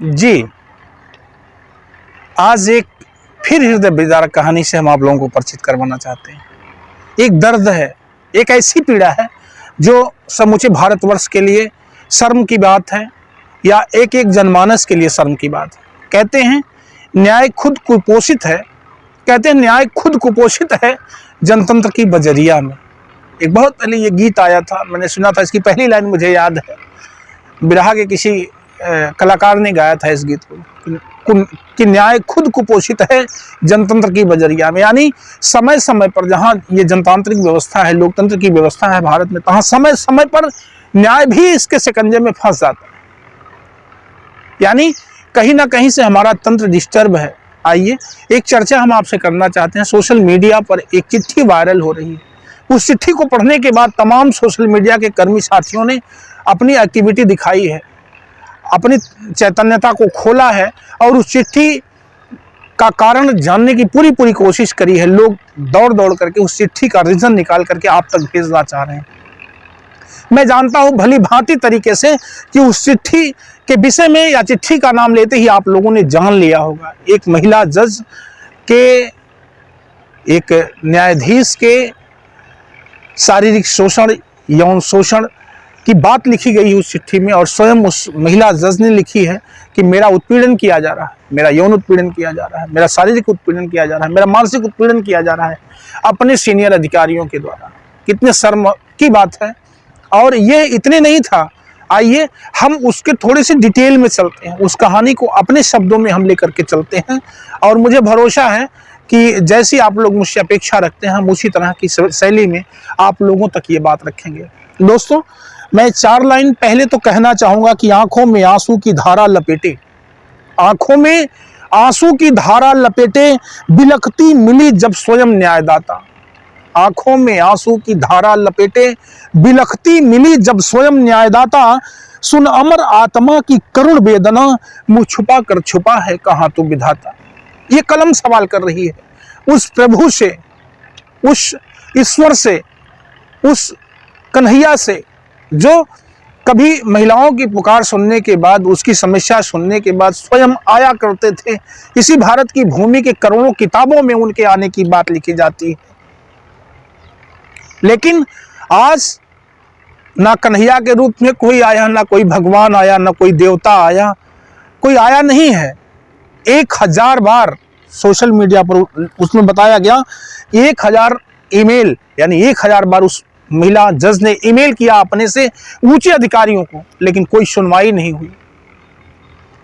जी, आज एक फिर हृदय विदारक कहानी से हम आप लोगों को परिचित करवाना चाहते हैं। एक दर्द है, एक ऐसी पीड़ा है जो समूचे भारतवर्ष के लिए शर्म की बात है, या एक एक जनमानस के लिए शर्म की बात है। कहते हैं न्याय खुद कुपोषित है, कहते हैं न्याय खुद कुपोषित है जनतंत्र की बजरिया में। एक बहुत पहले ये गीत आया था, मैंने सुना था, इसकी पहली लाइन मुझे याद है, बिरहा के किसी कलाकार ने गाया था इस गीत को कि न्याय खुद कुपोषित है जनतंत्र की बजरिया में। यानी समय समय पर जहाँ ये जनतांत्रिक व्यवस्था है, लोकतंत्र की व्यवस्था है भारत में, तहाँ समय समय पर न्याय भी इसके शिकंजे में फंस जाता है। यानी कहीं ना कहीं से हमारा तंत्र डिस्टर्ब है। आइए एक चर्चा हम आपसे करना चाहते हैं। सोशल मीडिया पर एक चिट्ठी वायरल हो रही है। उस चिट्ठी को पढ़ने के बाद तमाम सोशल मीडिया के कर्मी साथियों ने अपनी एक्टिविटी दिखाई है, अपनी चैतन्यता को खोला है और उस चिट्ठी का कारण जानने की पूरी कोशिश करी है। लोग दौड़ दौड़ करके उस चिट्ठी का रीजन निकाल करके आप तक भेजना चाह रहे हैं। मैं जानता हूं भली भांति तरीके से कि उस चिट्ठी के विषय में या चिट्ठी का नाम लेते ही आप लोगों ने जान लिया होगा। एक महिला जज के, एक न्यायाधीश के शारीरिक शोषण, यौन शोषण की बात लिखी गई है उस चिट्ठी में, और स्वयं उस महिला जज ने लिखी है कि मेरा उत्पीड़न किया जा रहा है, मेरा यौन उत्पीड़न किया जा रहा है, मेरा शारीरिक उत्पीड़न किया जा रहा है, मेरा मानसिक उत्पीड़न किया जा रहा है अपने सीनियर अधिकारियों के द्वारा। कितने शर्म की बात है। और ये इतने नहीं था, आइए हम उसके थोड़े से डिटेल में चलते हैं, उस कहानी को अपने शब्दों में हम लेकर के चलते हैं। और मुझे भरोसा है कि जैसी आप लोग मुझसे अपेक्षा रखते हैं, हम उसी तरह की शैली में आप लोगों तक ये बात रखेंगे। दोस्तों, मैं 4 लाइन पहले तो कहना चाहूंगा कि आंखों में आंसू की धारा लपेटे, आंखों में आंसू की धारा लपेटे, बिलखती मिली जब स्वयं न्यायदाता। आंखों में आंसू की धारा लपेटे, बिलखती मिली जब स्वयं न्यायदाता। सुन अमर आत्मा की करुण वेदना, मुंह छुपा कर छुपा है कहां तू विधाता। ये कलम सवाल कर रही है उस प्रभु से, उस ईश्वर से, उस कन्हैया से जो कभी महिलाओं की पुकार सुनने के बाद, उसकी समस्या सुनने के बाद स्वयं आया करते थे। इसी भारत की भूमि के करोड़ों किताबों में उनके आने की बात लिखी जाती है। लेकिन आज ना कन्हैया के रूप में कोई आया, ना कोई भगवान आया, ना कोई देवता आया, कोई आया नहीं है। 1000 बार सोशल मीडिया पर उसमें बताया गया, 1000 ईमेल, यानी 1000 बार उस महिला जज ने ईमेल किया अपने से ऊंचे अधिकारियों को, लेकिन कोई सुनवाई नहीं हुई,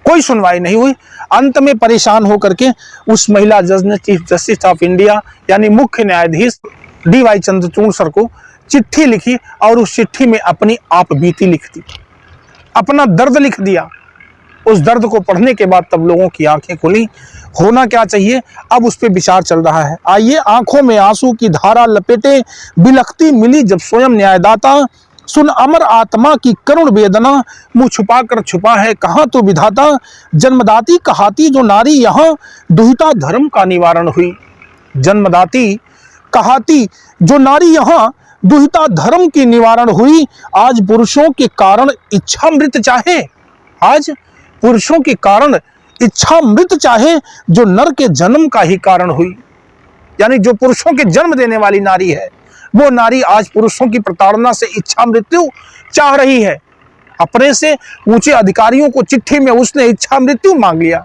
कोई सुनवाई नहीं हुई। अंत में परेशान होकर के उस महिला जज ने चीफ जस्टिस ऑफ इंडिया यानी मुख्य न्यायाधीश DY चंद्रचूड़ सर को चिट्ठी लिखी और उस चिट्ठी में अपनी आप बीती लिख दी, अपना दर्द लिख दिया। उस दर्द को पढ़ने के बाद तब लोगों की आंखें खुली। होना क्या चाहिए, अब उस पर विचार चल रहा है। आइए, आंखों में आंसू की धारा लपेटे, बिलखती मिली जब स्वयं न्यायदाता। सुन अमर आत्मा की करुण वेदना, मुंह छुपा कर छुपा है कहां तो विधाता। जन्मदाती कहाती जो नारी यहाँ, दुहिता धर्म का निवारण हुई। जन्मदाती कहाती जो नारी यहाँ, दुहिता धर्म की निवारण हुई। आज पुरुषों के कारण इच्छा मृत चाहे, आज पुरुषों के कारण इच्छा मृत चाहे, जो नर के जन्म का ही कारण हुई। यानी जो पुरुषों के जन्म देने वाली नारी है, वो नारी आज पुरुषों की प्रताड़ना से इच्छा मृत्यु चाह रही है। अपने से ऊंचे अधिकारियों को चिट्ठी में उसने इच्छा मृत्यु मांग लिया।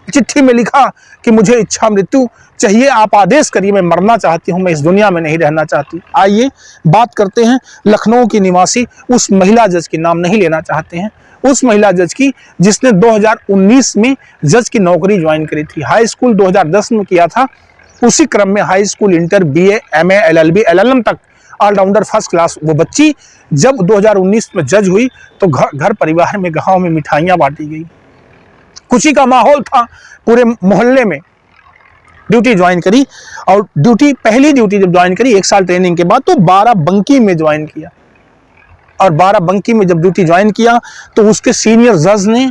चिट्ठी में लिखा कि मुझे इच्छा मृत्यु चाहिए, आप आदेश करिए, मैं मरना चाहती हूं, मैं इस दुनिया में नहीं रहना चाहती। आइए बात करते हैं लखनऊ की निवासी उस महिला जज के, नाम नहीं लेना चाहते हैं, उस महिला जज की जिसने 2019 में जज की नौकरी ज्वाइन करी थी। हाई स्कूल 2010 में किया था, उसी क्रम में high school, inter, BA, MA, LLB, LLM तक ऑलराउंडर फर्स्ट क्लास वो बच्ची जब 2019 में जज हुई तो घर परिवार में, गांव में मिठाइयां बांटी गई, खुशी का माहौल था पूरे मोहल्ले में। ड्यूटी ज्वाइन करी और पहली ड्यूटी जब ज्वाइन करी 1 साल ट्रेनिंग के बाद, तो 12 बंकी में ज्वाइन किया। और 12 बंकी में जब ड्यूटी ज्वाइन किया तो उसके सीनियर जज ने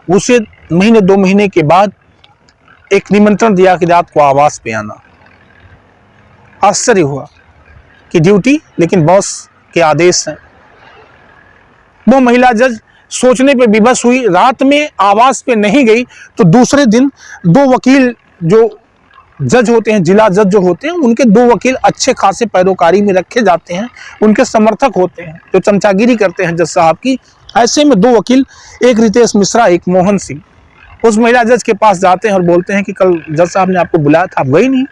उसे महीने 2 महीने के बाद एक निमंत्रण दिया कि रात को आवास पे आना। आश्चर्य हुआ कि ड्यूटी, लेकिन बॉस के आदेश हैं। वो महिला जज सोचने पे विवश हुई, रात में आवास पे नहीं गई तो दूसरे दिन 2 वकील जो जज होते हैं, जिला जज जो होते हैं, उनके 2 वकील अच्छे खासे पैरोकारी में रखे जाते हैं, उनके समर्थक होते हैं जो चमचागिरी करते हैं जज साहब की। ऐसे में 2 वकील, एक रितेश मिश्रा, एक मोहन सिंह, उस महिला जज के पास जाते हैं और बोलते हैं कि कल जज साहब ने आपको बुलाया था, आप गई नहीं,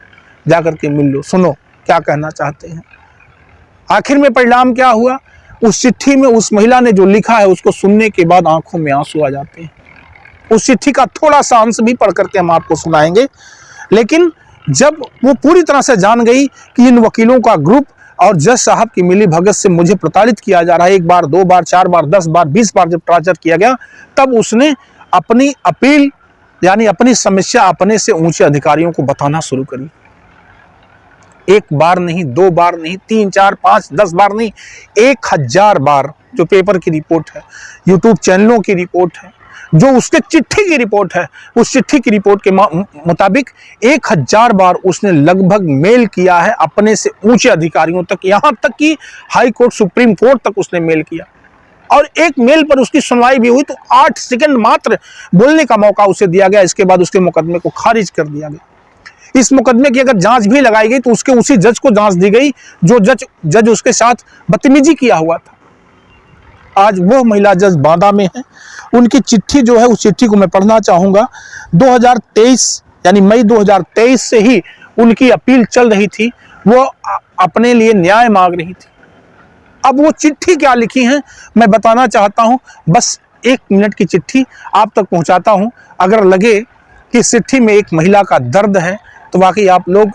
जाकर के मिल लो, सुनो क्या कहना चाहते हैं। आखिर में परिणाम क्या हुआ, उस चिट्ठी में उस महिला ने जो लिखा है उसको सुनने के बाद आंखों में आंसू आ जाते हैं। उस चिट्ठी का थोड़ा सा अंश भी पढ़ करके हम आपको सुनाएंगे। लेकिन जब वो पूरी तरह से जान गई कि इन वकीलों का ग्रुप और जज साहब की मिली भगत से मुझे प्रताड़ित किया जा रहा है, 1 बार 2 बार 4 बार 10 बार 20 बार जब टॉर्चर किया गया, तब उसने अपनी अपील यानी अपनी समस्या अपने से ऊंचे अधिकारियों को बताना शुरू करी। 1 बार नहीं, 2 बार नहीं, 3 4 5 10 बार नहीं, 1000 बार, जो पेपर की रिपोर्ट है, यूट्यूब चैनलों की रिपोर्ट है, जो उसके चिट्ठी की रिपोर्ट है, उस चिट्ठी की रिपोर्ट के मुताबिक 1000 बार उसने लगभग मेल किया है अपने से ऊंचे अधिकारियों तक, यहां तक कि हाई कोर्ट, सुप्रीम कोर्ट तक उसने मेल किया। और एक मेल पर उसकी सुनवाई भी हुई तो 8 सेकंड मात्र बोलने का मौका उसे दिया गया। इसके बाद उसके मुकदमे को खारिज कर दिया गया। इस मुकदमे की अगर जांच भी लगाई गई तो उसके उसी जज को जांच दी गई जो जज उसके साथ बदतमीजी किया हुआ था। आज वो महिला जज बांदा में है। उनकी चिट्ठी जो है, उस चिट्ठी को मैं पढ़ना चाहूंगा। 2023 यानी मई 2023 से ही उनकी अपील चल रही थी, वो अपने लिए न्याय मांग रही थी। अब वो चिट्ठी क्या लिखी है मैं बताना चाहता हूं, बस 1 मिनट की चिट्ठी आप तक पहुंचाता हूं। अगर लगे कि इस चिट्ठी में एक महिला का दर्द है तो वाकई आप लोग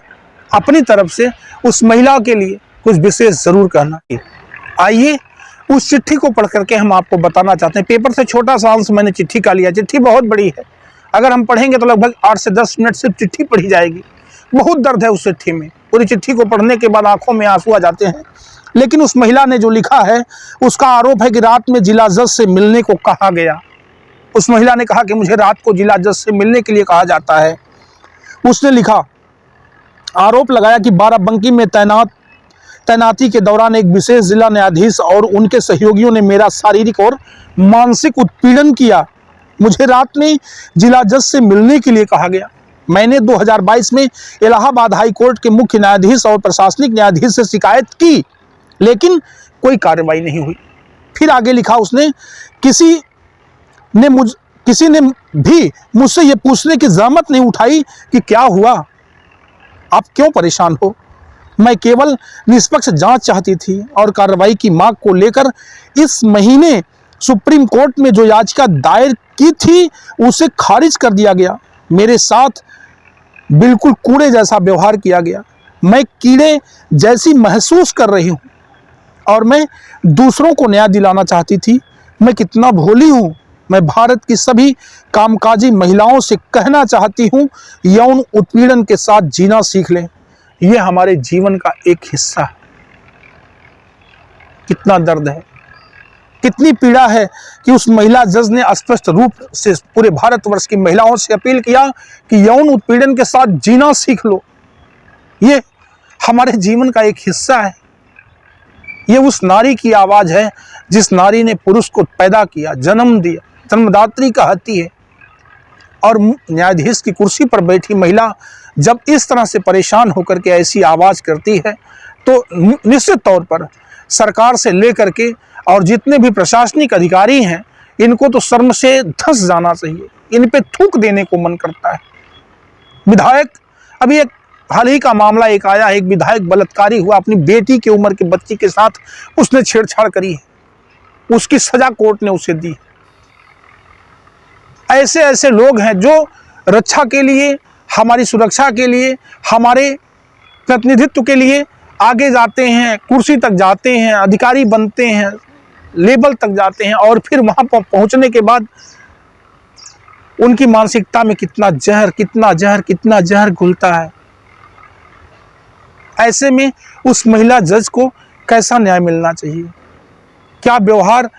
अपनी तरफ से उस महिला के लिए कुछ विशेष जरूर कहना। आइए उस चिट्ठी को पढ़ करके हम आपको बताना चाहते हैं। पेपर से छोटा सा अंश मैंने चिट्ठी का लिया। चिट्ठी बहुत बड़ी है, अगर हम पढ़ेंगे तो लगभग 8 से 10 मिनट सिर्फ चिट्ठी पढ़ी जाएगी। बहुत दर्द है उस चिट्ठी में। पूरी चिट्ठी को पढ़ने के बाद आंखों में आंसू आ जाते हैं। लेकिन उस महिला ने जो लिखा है, उसका आरोप है कि रात में जिला जज से मिलने को कहा गया। उस महिला ने कहा कि मुझे रात को जिला जज से मिलने के लिए कहा जाता है। उसने लिखा, आरोप लगाया कि बाराबंकी में तैनाती के दौरान एक विशेष जिला न्यायाधीश और उनके सहयोगियों ने मेरा शारीरिक और मानसिक उत्पीड़न किया। मुझे रात में जिला जज से मिलने के लिए कहा गया। मैंने 2022 में इलाहाबाद हाई कोर्ट के मुख्य न्यायाधीश और प्रशासनिक न्यायाधीश से शिकायत की, लेकिन कोई कार्रवाई नहीं हुई। फिर आगे लिखा उसने, किसी ने भी मुझसे ये पूछने की जहमत नहीं उठाई कि क्या हुआ, आप क्यों परेशान हो। मैं केवल निष्पक्ष जांच चाहती थी और कार्रवाई की मांग को लेकर इस महीने सुप्रीम कोर्ट में जो याचिका दायर की थी उसे खारिज कर दिया गया। मेरे साथ बिल्कुल कूड़े जैसा व्यवहार किया गया। मैं कीड़े जैसी महसूस कर रही हूँ और मैं दूसरों को न्याय दिलाना चाहती थी। मैं कितना भोली हूँ। मैं भारत की सभी कामकाजी महिलाओं से कहना चाहती हूँ, यौन उत्पीड़न के साथ जीना सीख लें। यह हमारे जीवन का एक हिस्सा है। कितना दर्द है, कितनी पीड़ा है कि उस महिला जज ने स्पष्ट रूप से पूरे भारतवर्ष की महिलाओं से अपील किया कि यौन उत्पीड़न के साथ जीना सीख लो। ये हमारे जीवन का एक हिस्सा है। ये उस नारी की आवाज है जिस नारी ने पुरुष को पैदा किया, जन्म दिया, जन्मदात्री कहती है। और न्यायाधीश की कुर्सी पर बैठी महिला जब इस तरह से परेशान होकर के ऐसी आवाज करती है तो निश्चित तौर पर सरकार से लेकर के और जितने भी प्रशासनिक अधिकारी हैं, इनको तो शर्म से धंस जाना चाहिए। इन पे थूक देने को मन करता है। विधायक, अभी एक हाल ही का मामला एक आया है, एक विधायक बलात्कारी हुआ, अपनी बेटी की उम्र के बच्ची के साथ उसने छेड़छाड़ करी है, उसकी सजा कोर्ट ने उसे दी। ऐसे ऐसे लोग हैं जो रक्षा के लिए, हमारी सुरक्षा के लिए, हमारे प्रतिनिधित्व के लिए आगे जाते हैं, कुर्सी तक जाते हैं, अधिकारी बनते हैं, लेवल तक जाते हैं और फिर वहां पर पहुंचने के बाद उनकी मानसिकता में कितना जहर घुलता है। ऐसे में उस महिला जज को कैसा न्याय मिलना चाहिए, क्या व्यवहार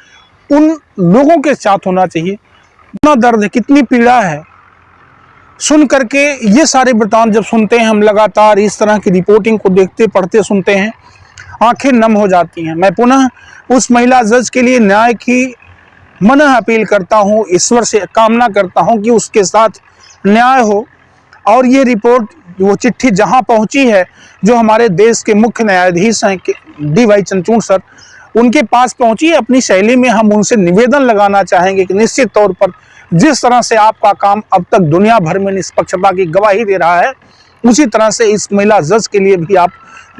उन लोगों के साथ होना चाहिए। कितना दर्द है, कितनी पीड़ा है। सुन करके ये सारे वृतांत जब सुनते हैं हम, लगातार इस तरह की रिपोर्टिंग को देखते पढ़ते सुनते हैं, आंखें नम हो जाती हैं। मैं पुनः उस महिला जज के लिए न्याय की मनः अपील करता हूँ, ईश्वर से कामना करता हूँ कि उसके साथ न्याय हो। और ये रिपोर्ट, वो चिट्ठी जहाँ पहुँची है, जो हमारे देश के मुख्य न्यायाधीश हैं DY चंद्रचूड़ सर, उनके पास पहुँची है। अपनी शैली में हम उनसे निवेदन लगाना चाहेंगे कि निश्चित तौर पर जिस तरह से आपका काम अब तक दुनिया भर में निष्पक्षता की गवाही दे रहा है, उसी तरह से इस महिला जज के लिए भी आप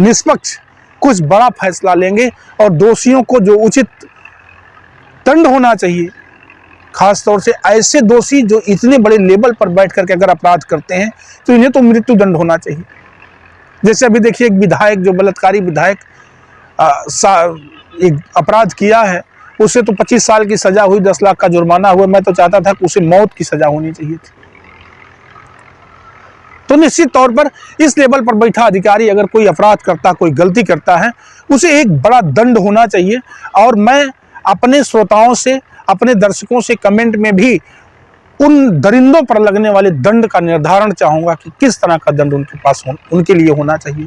निष्पक्ष कुछ बड़ा फैसला लेंगे और दोषियों को जो उचित दंड होना चाहिए, खास तौर से ऐसे दोषी जो इतने बड़े लेवल पर बैठ करके अगर अपराध करते हैं तो इन्हें तो मृत्यु दंड होना चाहिए। जैसे अभी देखिए, एक विधायक, जो बलात्कारी विधायक एक अपराध किया है, उसे तो 25 साल की सजा हुई, 10 लाख का जुर्माना हुआ। मैं तो चाहता था कि उसे मौत की सजा होनी चाहिए थी। तो निश्चित तौर पर इस लेवल पर बैठा अधिकारी अगर कोई अपराध करता, कोई गलती करता है, उसे एक बड़ा दंड होना चाहिए। और मैं अपने श्रोताओं से, अपने दर्शकों से कमेंट में भी उन दरिंदों पर लगने वाले दंड का निर्धारण चाहूँगा कि किस तरह का दंड उनके पास उनके लिए होना चाहिए।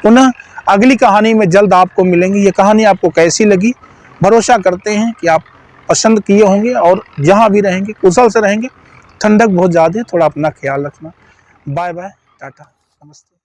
पुनः अगली कहानी में जल्द आपको मिलेंगे। ये कहानी आपको कैसी लगी, भरोसा करते हैं कि आप पसंद किए होंगे और जहाँ भी रहेंगे कुशल से रहेंगे। ठंडक बहुत ज़्यादा है, थोड़ा अपना ख्याल रखना। बाय बाय, टाटा, नमस्ते।